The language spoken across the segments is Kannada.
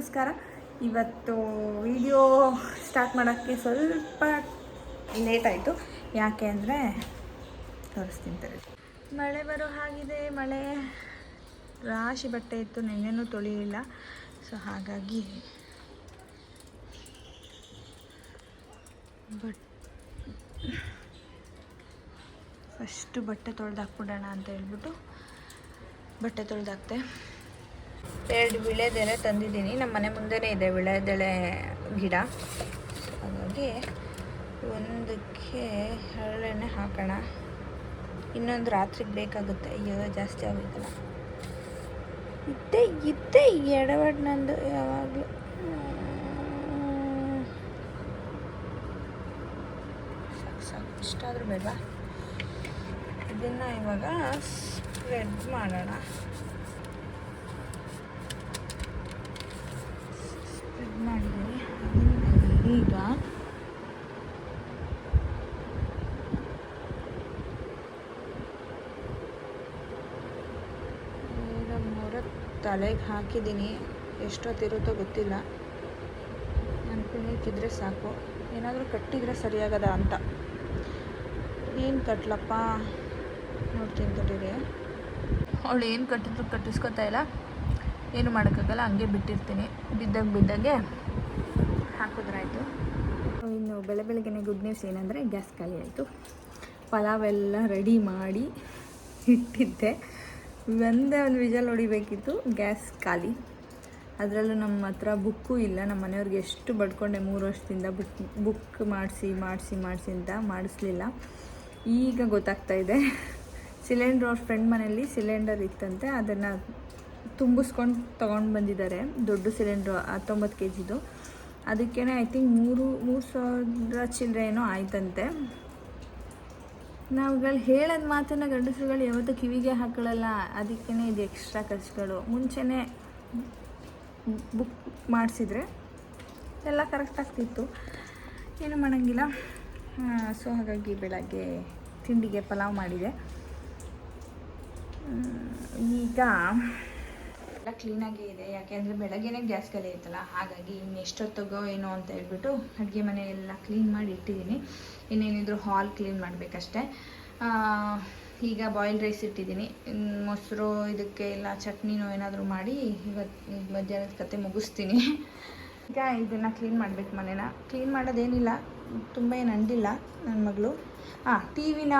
ನಮಸ್ಕಾರ. ಇವತ್ತು ವಿಡಿಯೋ ಸ್ಟಾರ್ಟ್ ಮಾಡೋಕ್ಕೆ ಸ್ವಲ್ಪ ಲೇಟ್ ಆಯಿತು. ಯಾಕೆ ಅಂದರೆ ತೋರಿಸ್ತೀನಿ ತಡಿ. ಮಳೆ ಬರೋ ಹಾಗಿದೆ. ಮಳೆ ರಾಶಿ ಬಟ್ಟೆ ಇತ್ತು, ನೆನ್ನೆನೂ ತೊಳಿಲಿಲ್ಲ. ಸೊ ಹಾಗಾಗಿ ಫಸ್ಟು ಬಟ್ಟೆ ತೊಳೆದಾಕ್ಬಿಡೋಣ ಅಂತ ಹೇಳ್ಬಿಟ್ಟು ಬಟ್ಟೆ ತೊಳೆದಾಕ್ತೆ. 2 ವೀಳ್ಯದೆಲೆ ತಂದಿದ್ದೀನಿ. ನಮ್ಮ ಮನೆ ಮುಂದೆನೇ ಇದೆ ವೀಳ್ಯದೆಲೆ ಗಿಡ. ಹಾಗಾಗಿ ಒಂದಕ್ಕೆ ಹರಳೆಣ್ಣೆ ಹಾಕೋಣ. ಇನ್ನೊಂದು ರಾತ್ರಿಗೆ ಬೇಕಾಗುತ್ತೆ. ಅಯ್ಯೋ ಜಾಸ್ತಿ ಆಗುತ್ತಲ್ಲ. ಇದ್ದೇ ಎಡವಡ್ ನಂದು ಯಾವಾಗಲೂ. ಸಾಕು ಇಷ್ಟಾದರೂ ಬೇಡವಾ? ಇದನ್ನು ಇವಾಗ ಸ್ಪ್ರೆಡ್ ಮಾಡೋಣ. ಸ್ಪ್ರೆಡ್ ಮಾಡಿದ್ದೀನಿ. ಈಗ ತಲೆಗೆ ಹಾಕಿದ್ದೀನಿ. ಎಷ್ಟೊತ್ತಿರುತ್ತೋ ಗೊತ್ತಿಲ್ಲ. ಅನ್ಕೊಂಡಿದ್ರೆ ಸಾಕು. ಏನಾದರೂ ಕಟ್ಟಿದರೆ ಸರಿಯಾಗದ ಅಂತ. ಏನು ಕಟ್ಲಪ್ಪ ನೋಡ್ತೀನಿ ತಡೀರಿ. ಅವಳು ಏನು ಕಟ್ಟಿದ್ರು ಕಟ್ಟಿಸ್ಕೊತಾ ಇಲ್ಲ. ಏನು ಮಾಡೋಕ್ಕಾಗಲ್ಲ, ಹಂಗೆ ಬಿಟ್ಟಿರ್ತೀನಿ. ಬಿದ್ದಾಗೆ ಹಾಕಿದ್ರಾಯ್ತು. ಇನ್ನು ಬೆಳಗ್ಗೆನೇ ಗುಡ್ ನ್ಯೂಸ್ ಏನಂದರೆ ಗ್ಯಾಸ್ ಖಾಲಿ ಆಯಿತು. ಪಲಾವೆಲ್ಲ ರೆಡಿ ಮಾಡಿ ಇಟ್ಟಿದ್ದೆ. ಒಂದೇ ಒಂದು ವಿಜಲ್ ಹೊಡಿಬೇಕಿತ್ತು. ಗ್ಯಾಸ್ ಖಾಲಿ. ಅದರಲ್ಲೂ ನಮ್ಮ ಹತ್ರ ಬುಕ್ಕು ಇಲ್ಲ. ನಮ್ಮ ಮನೆಯವ್ರಿಗೆ ಎಷ್ಟು ಬಡ್ಕೊಂಡೆ 3 ವರ್ಷದಿಂದ ಬುಕ್ ಮಾಡಿಸಿ ಅಂತ ಮಾಡಿಸ್ಲಿಲ್ಲ. ಈಗ ಗೊತ್ತಾಗ್ತಾ ಇದೆ. ಸಿಲಿಂಡ್ರ್ ಅವ್ರ ಫ್ರೆಂಡ್ ಮನೆಯಲ್ಲಿ ಸಿಲಿಂಡರ್ ಇತ್ತಂತೆ. ಅದನ್ನು ತುಂಬಿಸ್ಕೊಂಡು ತೊಗೊಂಡು ಬಂದಿದ್ದಾರೆ. ದೊಡ್ಡ ಸಿಲಿಂಡ್ರು 19 kgದು. ಅದಕ್ಕೇ ಐ ಥಿಂಕ್ 3,000 ಚಿಲ್ಲರೆ ಏನೋ ಆಯ್ತಂತೆ. ನಾವುಗಳು ಹೇಳೋದು ಮಾತನ್ನು ಗಂಡಸರುಗಳು ಯಾವತ್ತೂ ಕಿವಿಗೆ ಹಾಕೊಳ್ಳಲ್ಲ. ಅದಕ್ಕೇ ಇದು ಎಕ್ಸ್ಟ್ರಾ ಖರ್ಚುಗಳು. ಮುಂಚೆನೇ ಬುಕ್ ಮಾಡಿಸಿದ್ರೆ ಎಲ್ಲ ಕರೆಕ್ಟ್ ಆಗ್ತಿತ್ತು. ಏನು ಮಾಡೋಂಗಿಲ್ಲ. ಸೊ ಹಾಗಾಗಿ ಬೆಳಗ್ಗೆ ತಿಂಡಿಗೆ ಪಲಾವ್ ಮಾಡಿದೆ. ಈಗ ಎಲ್ಲ ಕ್ಲೀನಾಗೇ ಇದೆ. ಯಾಕೆಂದರೆ ಬೆಳಗ್ಗೆನೇ ಗ್ಯಾಸ್ ಖಾಲಿ ಆಯ್ತಲ್ಲ. ಹಾಗಾಗಿ ಇನ್ನೆಷ್ಟೊತ್ತಿಗೋ ಏನೋ ಅಂತ ಹೇಳ್ಬಿಟ್ಟು ಅಡುಗೆ ಮನೆ ಎಲ್ಲ ಕ್ಲೀನ್ ಮಾಡಿ ಇಟ್ಟಿದ್ದೀನಿ. ಇನ್ನೇನಿದ್ರು ಹಾಲ್ ಕ್ಲೀನ್ ಮಾಡಬೇಕಷ್ಟೆ. ಈಗ ಬಾಯ್ಲ್ ರೈಸ್ ಇಟ್ಟಿದ್ದೀನಿ. ಮೊಸರು ಇದಕ್ಕೆ ಎಲ್ಲ ಚಟ್ನಿನೋ ಏನಾದರೂ ಮಾಡಿ ಇವತ್ತು ಮಧ್ಯಾಹ್ನದ ಕತೆ ಮುಗಿಸ್ತೀನಿ. ಈಗ ಇದನ್ನು ಕ್ಲೀನ್ ಮಾಡಬೇಕು. ಮನೇನ ಕ್ಲೀನ್ ಮಾಡೋದೇನಿಲ್ಲ, ತುಂಬ ಏನು ಅಂಡಿಲ್ಲ ನನ್ನ ಮಗಳು. ಟಿ ವಿನ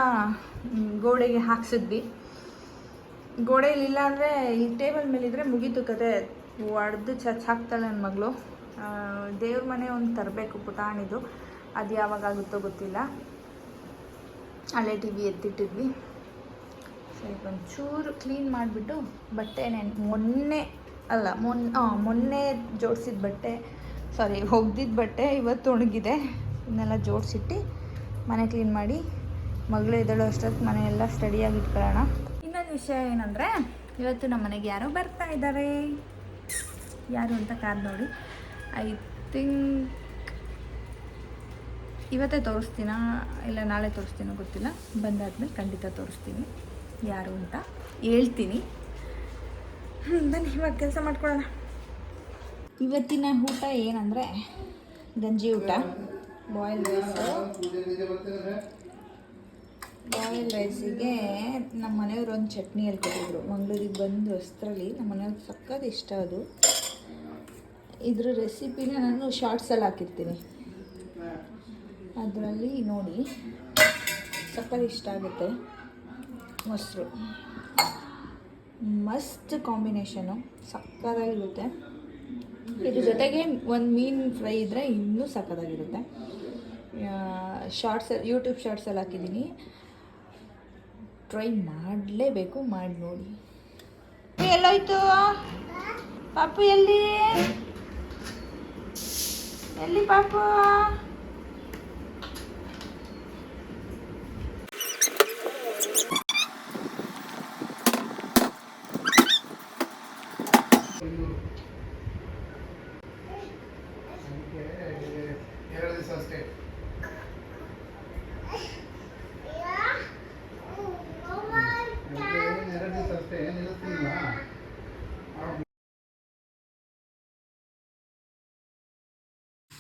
ಗೋಡೆಗೆ ಹಾಕ್ಸಿದ್ವಿ. ಗೋಡೆಯಲ್ಲಿಲ್ಲ ಅಂದರೆ ಈ ಟೇಬಲ್ ಮೇಲಿದ್ದರೆ ಮುಗೀತು ಕತೆ. ಒಡೆದು ಹಾಕ್ತಾಳೆ ನನ್ನ ಮಗಳು. ದೇವ್ರ ಮನೆ ಒಂದು ತರಬೇಕು ಪುಟಾಣಿದು. ಅದು ಯಾವಾಗ ಆಗುತ್ತೋ ಗೊತ್ತಿಲ್ಲ. ಹಳೆ ಟಿ ವಿ ಎತ್ತಿಟ್ಟಿದ್ವಿ. ಸರಿ ಒಂಚೂರು ಕ್ಲೀನ್ ಮಾಡಿಬಿಟ್ಟು ಬಟ್ಟೆ ಮೊನ್ನೆ ಜೋಡಿಸಿದ ಬಟ್ಟೆ, ಒಗ್ದಿದ್ದ ಬಟ್ಟೆ ಇವತ್ತು ಒಣಗಿದೆ. ಇದನ್ನೆಲ್ಲ ಜೋಡಿಸಿಟ್ಟು ಮನೆ ಕ್ಲೀನ್ ಮಾಡಿ ಮಗಳು ಎದ್ದೇಳೋ ಅಷ್ಟೊತ್ತು ಮನೆಯೆಲ್ಲ ಸ್ಟಡಿಯಾಗಿ ಇಟ್ಕೊಳ್ಳೋಣ. ಇನ್ನೊಂದು ವಿಷಯ ಏನಂದರೆ, ಇವತ್ತು ನಮ್ಮ ಮನೆಗೆ ಯಾರೋ ಬರ್ತಾ ಇದ್ದಾರೆ. ಯಾರು ಅಂತ ಕಾರ್ ನೋಡಿ. ಐ ಥಿಂಕ್ ಇವತ್ತೇ ತೋರಿಸ್ತೀನಾ ಇಲ್ಲ ನಾಳೆ ತೋರಿಸ್ತೀನೋ ಗೊತ್ತಿಲ್ಲ. ಬಂದಾದ್ಮೇಲೆ ಖಂಡಿತ ತೋರಿಸ್ತೀನಿ ಯಾರು ಅಂತ ಹೇಳ್ತೀನಿ. ಬನ್ನಿ ಇವಾಗ ಕೆಲಸ ಮಾಡ್ಕೊಳ್ಳೋಣ. ಇವತ್ತಿನ ಊಟ ಏನಂದರೆ ಗಂಜಿ ಊಟ. ಬಾಯ್ಲ್ ರೈಸಿಗೆ ನಮ್ಮ ಮನೆಯವ್ರು ಒಂದು ಚಟ್ನಿ ಹೇಳ್ಕೊಟ್ಟಿದ್ರು. ಮಂಗಳೂರಿಗೆ ಬಂದು ಹೊಸದ್ರಲ್ಲಿ ನಮ್ಮ ಮನೆಯವ್ರಿಗೆ ಸಕ್ಕತ್ ಇಷ್ಟ ಅದು. ಇದ್ರ ರೆಸಿಪಿನ ನಾನು ಶಾರ್ಟ್ಸಲ್ಲಿ ಹಾಕಿರ್ತೀನಿ. ಅದರಲ್ಲಿ ನೋಡಿ ಸಕ್ಕತ್ ಇಷ್ಟ ಆಗುತ್ತೆ. ಮೊಸರು ಮಸ್ತ್ ಕಾಂಬಿನೇಷನು, ಸಕ್ಕತ್ತಾಗಿರುತ್ತೆ. ಇದ್ರ ಜೊತೆಗೆ ಒಂದು ಮೀನು ಫ್ರೈ ಇದ್ದರೆ ಇನ್ನೂ ಸಕ್ಕತ್ತಾಗಿರುತ್ತೆ. ಯೂಟ್ಯೂಬ್ ಶಾರ್ಟ್ಸಲ್ಲಿ ಹಾಕಿದ್ದೀನಿ. ಟ್ರೈ ಮಾಡಲೇಬೇಕು, ಮಾಡಿ ನೋಡಿ. ಎಲ್ಲೋಯ್ತು ಪಾಪು? ಎಲ್ಲಿ ಪಾಪು?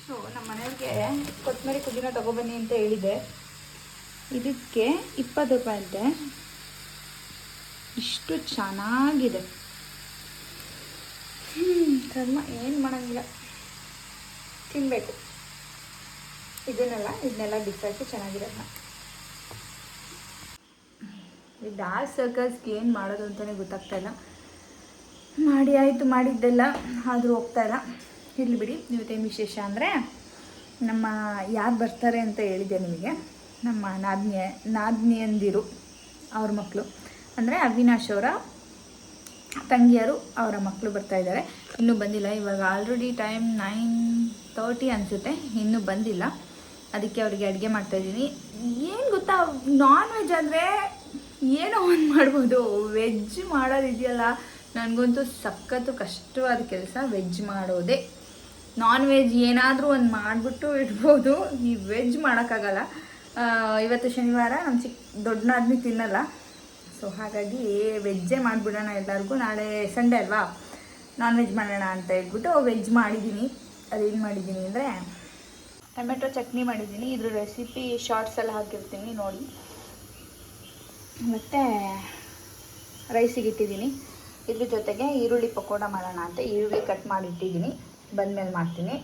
ಸೊ ನಮ್ಮ ಮನೆಯವ್ರಿಗೆ ಕೊತ್ತಂಬರಿ ಪುದೀನ ತೊಗೊಬನ್ನಿ ಅಂತ ಹೇಳಿದೆ. ಇದಕ್ಕೆ 20 ರೂಪಾಯಿ ಅಂತೆ. ಇಷ್ಟು ಚೆನ್ನಾಗಿದೆ. ಕರ್ಮ, ಏನು ಮಾಡೋಂಗಿಲ್ಲ, ತಿನ್ನಬೇಕು. ಇದನ್ನೆಲ್ಲ ಬಿಸಾಕಿ ಚೆನ್ನಾಗಿರೋದನ್ನ. ಈ ಡಾರ್ಕ್ ಸರ್ಕಲ್ಸ್ಗೆ ಏನು ಮಾಡೋದು ಅಂತಲೇ ಗೊತ್ತಾಗ್ತಾಯಿಲ್ಲ. ಮಾಡಿ ಆಯಿತು, ಮಾಡಿದ್ದೆಲ್ಲ ಆದರೂ ಹೋಗ್ತಾಯಿಲ್ಲ. ಇರಲಿ ಬಿಡಿ. ಇವತ್ತೇನು ವಿಶೇಷ ಅಂದರೆ, ನಮ್ಮ ಯಾರು ಬರ್ತಾರೆ ಅಂತ ಹೇಳಿದೆ ನಿಮಗೆ, ನಮ್ಮ ನಾದ್ನಿಯಂದಿರು ಅವ್ರ ಮಕ್ಕಳು, ಅಂದರೆ ಅವಿನಾಶ್ ಅವರ ತಂಗಿಯರು, ಅವರ ಮಕ್ಕಳು ಬರ್ತಾಯಿದ್ದಾರೆ. ಇನ್ನೂ ಬಂದಿಲ್ಲ. ಇವಾಗ ಆಲ್ರೆಡಿ ಟೈಮ್ 9:30 ಅನಿಸುತ್ತೆ, ಇನ್ನೂ ಬಂದಿಲ್ಲ. ಅದಕ್ಕೆ ಅವರಿಗೆ ಅಡುಗೆ ಮಾಡ್ತಾಯಿದ್ದೀನಿ. ಏನು ಗೊತ್ತಾ, ನಾನ್ ವೆಜ್ ಆದರೆ ಏನೋ ಒಂದು ಮಾಡ್ಬೋದು. ವೆಜ್ ಮಾಡೋದಿದೆಯಲ್ಲ, ನನಗಂತೂ ಸಖತ್ತು ಕಷ್ಟವಾದ ಕೆಲಸ ವೆಜ್ ಮಾಡೋದೇ. ನಾನ್ ವೆಜ್ ಏನಾದರೂ ಒಂದು ಮಾಡಿಬಿಟ್ಟು ಇಡ್ಬೋದು, ಈ ವೆಜ್ ಮಾಡೋಕ್ಕಾಗಲ್ಲ. ಇವತ್ತು ಶನಿವಾರ, ನಮ್ಮ ದೊಡ್ಡ ನಾದ್ನಿ ತಿನ್ನಲ್ಲ. ಸೊ ಹಾಗಾಗಿ ವೆಜ್ಜೇ ಮಾಡಿಬಿಡೋಣ ಎಲ್ಲರಿಗೂ. ನಾಳೆ ಸಂಡೇ ಅಲ್ವಾ, ನಾನ್ ವೆಜ್ ಮಾಡೋಣ ಅಂತ ಹೇಳ್ಬಿಟ್ಟು ವೆಜ್ ಮಾಡಿದ್ದೀನಿ. ಅದೇನು ಮಾಡಿದ್ದೀನಿ ಅಂದರೆ, ಟೊಮೆಟೊ ಚಟ್ನಿ ಮಾಡಿದ್ದೀನಿ. ಇದ್ರ ರೆಸಿಪಿ ಶಾರ್ಟ್ಸ್ ಎಲ್ಲ ಹಾಕಿರ್ತೀನಿ ನೋಡಿ. ಮತ್ತು ರೈಸಿಗೆ ಇಟ್ಟಿದ್ದೀನಿ. ಇದ್ರ ಜೊತೆಗೆ ಈರುಳ್ಳಿ ಪಕೋಡ ಮಾಡೋಣ ಅಂತ ಈರುಳ್ಳಿ ಕಟ್ ಮಾಡಿ ಇಟ್ಟಿದ್ದೀನಿ. ಬಂದಮೇಲೆ ಮಾಡ್ತೀನಿ.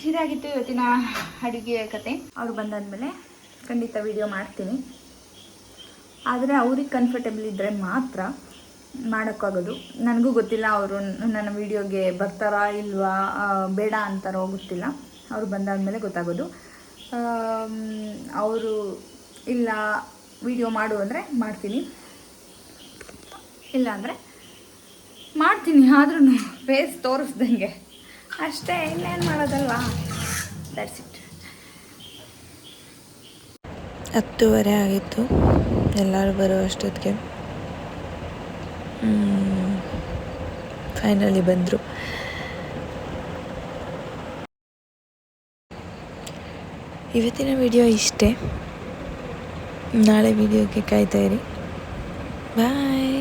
ಇದಾಗಿತ್ತು ಇವತ್ತಿನ ಅಡುಗೆ ಕತೆ. ಅವ್ರು ಬಂದಾದಮೇಲೆ ಖಂಡಿತ ವಿಡಿಯೋ ಮಾಡ್ತೀನಿ. ಆದರೆ ಅವ್ರಿಗೆ ಕಂಫರ್ಟೇಬಲ್ ಇದ್ದರೆ ಮಾತ್ರ ಮಾಡೋಕ್ಕಾಗೋದು. ನನಗೂ ಗೊತ್ತಿಲ್ಲ ಅವರು ನನ್ನ ವೀಡಿಯೋಗೆ ಬರ್ತಾರಾ ಇಲ್ವಾ, ಬೇಡ ಅಂತಾರೋ ಗೊತ್ತಿಲ್ಲ. ಅವರು ಬಂದಾದಮೇಲೆ ಗೊತ್ತಾಗೋದು. ಅವರು ಇಲ್ಲ ವಿಡಿಯೋ ಮಾಡು ಅಂದರೆ ಮಾಡ್ತೀನಿ, ಇಲ್ಲ ಅಂದರೆ ಮಾಡ್ತೀನಿ. ಆದ್ರೂ ಫೇಸ್ ತೋರಿಸ್ದಂಗೆ ಅಷ್ಟೇ, ಇನ್ನೇನು ಮಾಡೋದಲ್ವಾ. That's it. 10:30 ಆಗಿತ್ತು ಎಲ್ಲರೂ ಬರೋ ಅಷ್ಟೊತ್ತಿಗೆ. ಫೈನಲಿ ಬಂದರು. ಇವತ್ತಿನ ವಿಡಿಯೋ ಇಷ್ಟೇ. ನಾಳೆ ವಿಡಿಯೋಗೆ ಕಾಯ್ತಾ ಇರಿ. ಬಾಯ್.